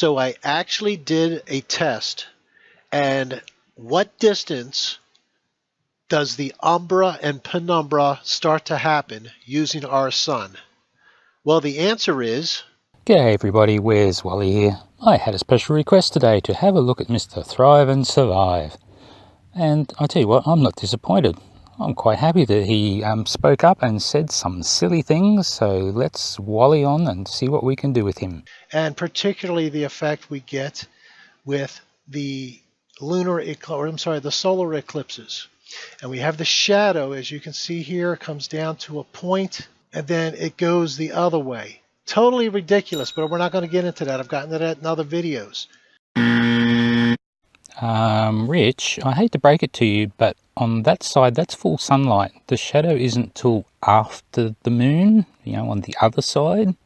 So I actually did a test. And what distance does the Umbra and Penumbra start to happen using our sun? Well, the answer is... G'day everybody, where's Wally here? I had a special request today to have a look at Mr. Thrive and Survive. And I tell you what, I'm not disappointed. I'm quite happy that he spoke up and said some silly things, so let's Wally on and see what we can do with him. And particularly the effect we get with the the solar eclipses. And we have the shadow, as you can see here, comes down to a point, and then it goes the other way. Totally ridiculous, but we're not going to get into that. I've gotten to that in other videos. Rich, I hate to break it to you, but on that side, that's full sunlight. The shadow isn't till after the moon, on the other side.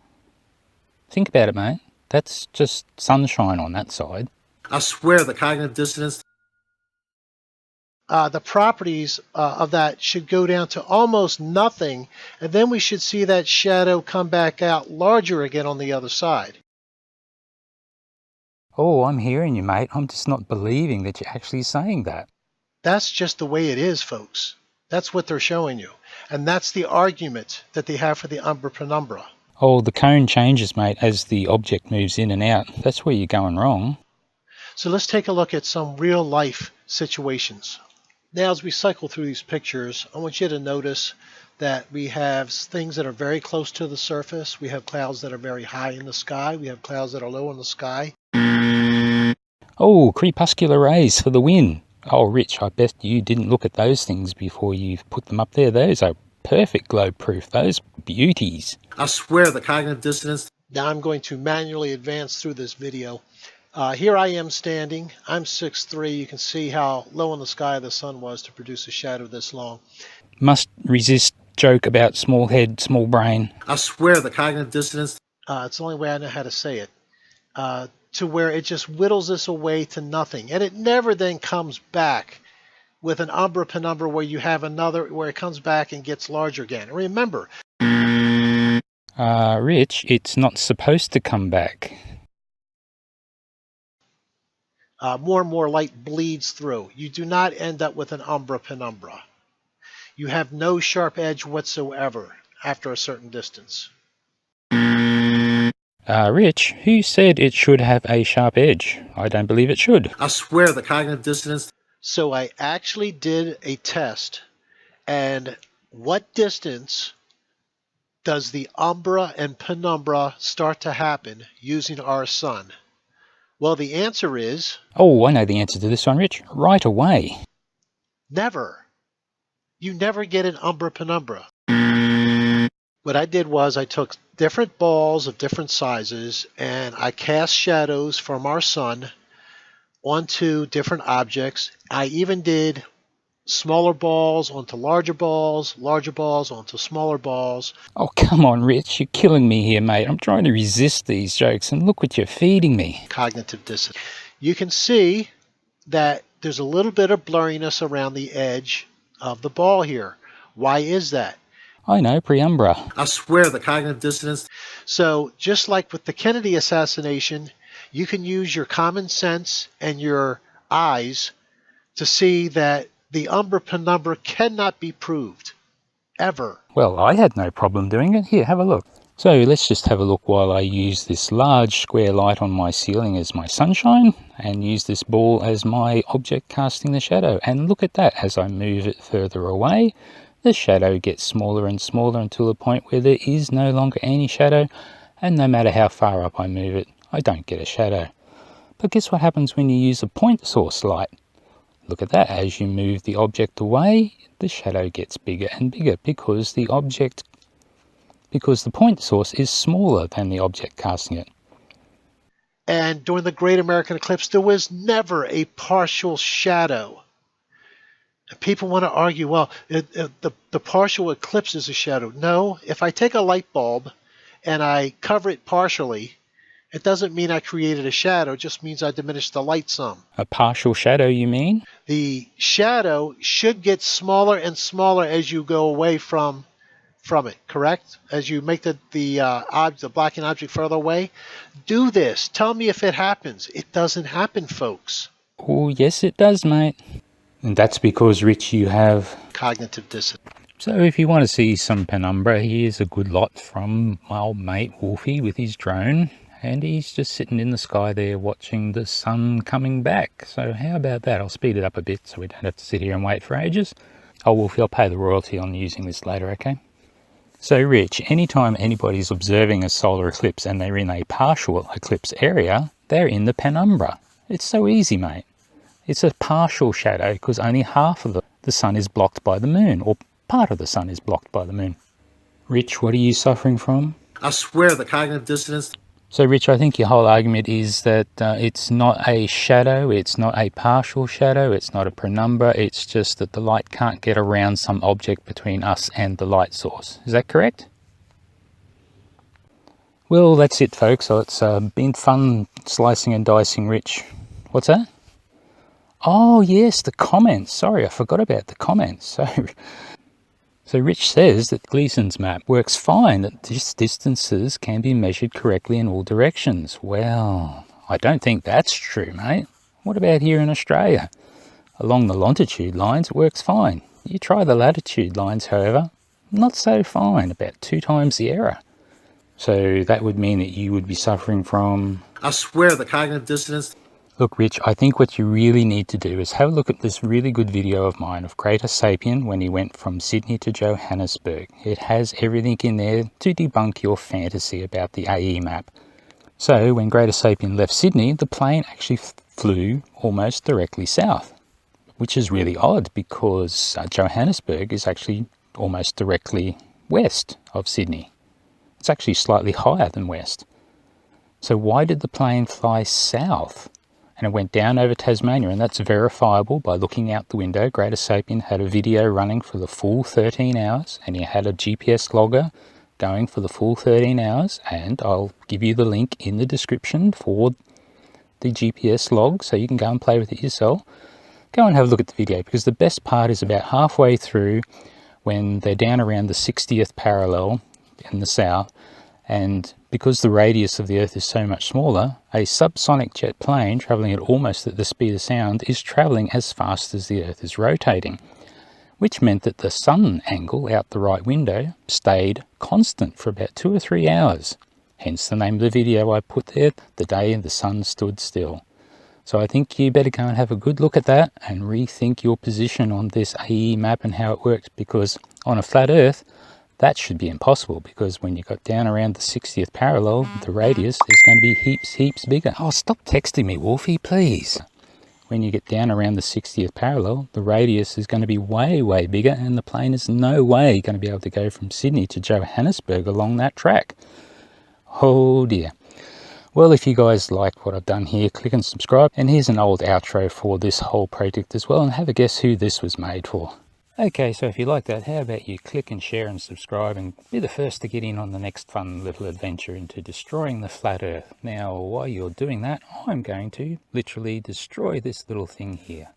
Think about it, mate. That's just sunshine on that side. I swear the cognitive dissonance. The properties of that should go down to almost nothing, and then we should see that shadow come back out larger again on the other side. Oh, I'm hearing you, mate. I'm just not believing that you're actually saying that. That's just the way it is, folks. That's what they're showing you. And that's the argument that they have for the Umbra Penumbra. Oh, the cone changes, mate, as the object moves in and out. That's where you're going wrong. So let's take a look at some real-life situations. Now, as we cycle through these pictures, I want you to notice that we have things that are very close to the surface. We have clouds that are very high in the sky. We have clouds that are low in the sky. Oh, crepuscular rays for the win. Oh, Rich, I bet you didn't look at those things before you put them up there. Those are perfect globe-proof. Those beauties. I swear the cognitive dissonance. Now I'm going to manually advance through this video. Here I am standing. I'm 6'3". You can see how low in the sky the sun was to produce a shadow this long. Must resist joke about small head, small brain. I swear the cognitive dissonance. It's the only way I know how to say it. To where it just whittles this away to nothing. And it never then comes back with an Umbra Penumbra where you have another, where it comes back and gets larger again. Remember. Rich, it's not supposed to come back. More and more light bleeds through. You do not end up with an Umbra Penumbra. You have no sharp edge whatsoever after a certain distance. Rich, who said it should have a sharp edge? I don't believe it should. I swear the cognitive dissonance. So I actually did a test. And what distance does the Umbra and Penumbra start to happen using our sun? Well, the answer is... Oh, I know the answer to this one, Rich. Right away. Never. You never get an Umbra Penumbra. What I did was I took different balls of different sizes and I cast shadows from our sun onto different objects. I even did smaller balls onto larger balls onto smaller balls. Oh, come on, Rich. You're killing me here, mate. I'm trying to resist these jokes, and look what you're feeding me. Cognitive dissonance. You can see that there's a little bit of blurriness around the edge of the ball here. Why is that? I know, Penumbra. I swear the cognitive dissonance. So just like with the Kennedy assassination, you can use your common sense and your eyes to see that the Umbra Penumbra cannot be proved, ever. Well, I had no problem doing it. Here, have a look. So let's just have a look while I use this large square light on my ceiling as my sunshine and use this ball as my object casting the shadow. And look at that, as I move it further away, the shadow gets smaller and smaller until the point where there is no longer any shadow, and no matter how far up I move it, I don't get a shadow. But guess what happens when you use a point source light? Look at that, as you move the object away, the shadow gets bigger and bigger because the point source is smaller than the object casting it. And during the Great American Eclipse, there was never a partial shadow. People want to argue, well, the partial eclipse is a shadow. No, if I take a light bulb and I cover it partially, it doesn't mean I created a shadow. It just means I diminished the light some. A partial shadow, you mean? The shadow should get smaller and smaller as you go away from from it, correct? As you make the blocking object further away. Do this. Tell me if it happens. It doesn't happen, folks. Oh, yes it does, mate. And that's because, Rich, you have Cognitive dissonance. So if you want to see some Penumbra, here's a good lot from my old mate Wolfie with his drone. And he's just sitting in the sky there watching the sun coming back. So how about that? I'll speed it up a bit so we don't have to sit here and wait for ages. Oh, Wolfie, I'll pay the royalty on using this later, okay? So Rich, anytime anybody's observing a solar eclipse and they're in a partial eclipse area, they're in the Penumbra. It's so easy, mate. It's a partial shadow because only half of the sun is blocked by the moon, or part of the sun is blocked by the moon. Rich, what are you suffering from? I swear the cognitive dissonance. So Rich, I think your whole argument is that it's not a shadow, it's not a partial shadow, it's not a penumbra, it's just that the light can't get around some object between us and the light source. Is that correct? Well, that's it, folks. So it's been fun slicing and dicing Rich. What's that? Oh yes, the comments. Sorry, I forgot about the comments. So Rich says that Gleason's map works fine, that distances can be measured correctly in all directions. Well, I don't think that's true, mate. What about here in Australia? Along the longitude lines, it works fine. You try the latitude lines, however, not so fine, about 2 times the error. So that would mean that you would be suffering from... I swear the cognitive dissonance. Look, Rich, I think what you really need to do is have a look at this really good video of mine of GreaterSapien when he went from Sydney to Johannesburg. It has everything in there to debunk your fantasy about the AE map. So when GreaterSapien left Sydney, the plane actually flew almost directly south, which is really odd because Johannesburg is actually almost directly west of Sydney. It's actually slightly higher than west. So why did the plane fly south? And it went down over Tasmania, and that's verifiable by looking out the window. GreaterSapien had a video running for the full 13 hours, and he had a GPS logger going for the full 13 hours, and I'll give you the link in the description for the GPS log, so you can go and play with it yourself. Go and have a look at the video, because the best part is about halfway through when they're down around the 60th parallel in the south, and because the radius of the Earth is so much smaller, a subsonic jet plane travelling at almost at the speed of sound is travelling as fast as the Earth is rotating, which meant that the sun angle out the right window stayed constant for about 2 or 3 hours. Hence the name of the video I put there, The Day the Sun Stood Still. So I think you better go and have a good look at that and rethink your position on this AE map and how it works, because on a flat Earth, that should be impossible, because when you got down around the 60th parallel, the radius is going to be heaps bigger. Oh, stop texting me, Wolfie, please. When you get down around the 60th parallel, the radius is going to be way bigger, and the plane is no way going to be able to go from Sydney to Johannesburg along that track. Oh dear. Well, if you guys like what I've done here, click and subscribe. And here's an old outro for this whole project as well, and have a guess who this was made for. Okay, so if you like that, how about you click and share and subscribe and be the first to get in on the next fun little adventure into destroying the flat Earth. Now, while you're doing that, I'm going to literally destroy this little thing here.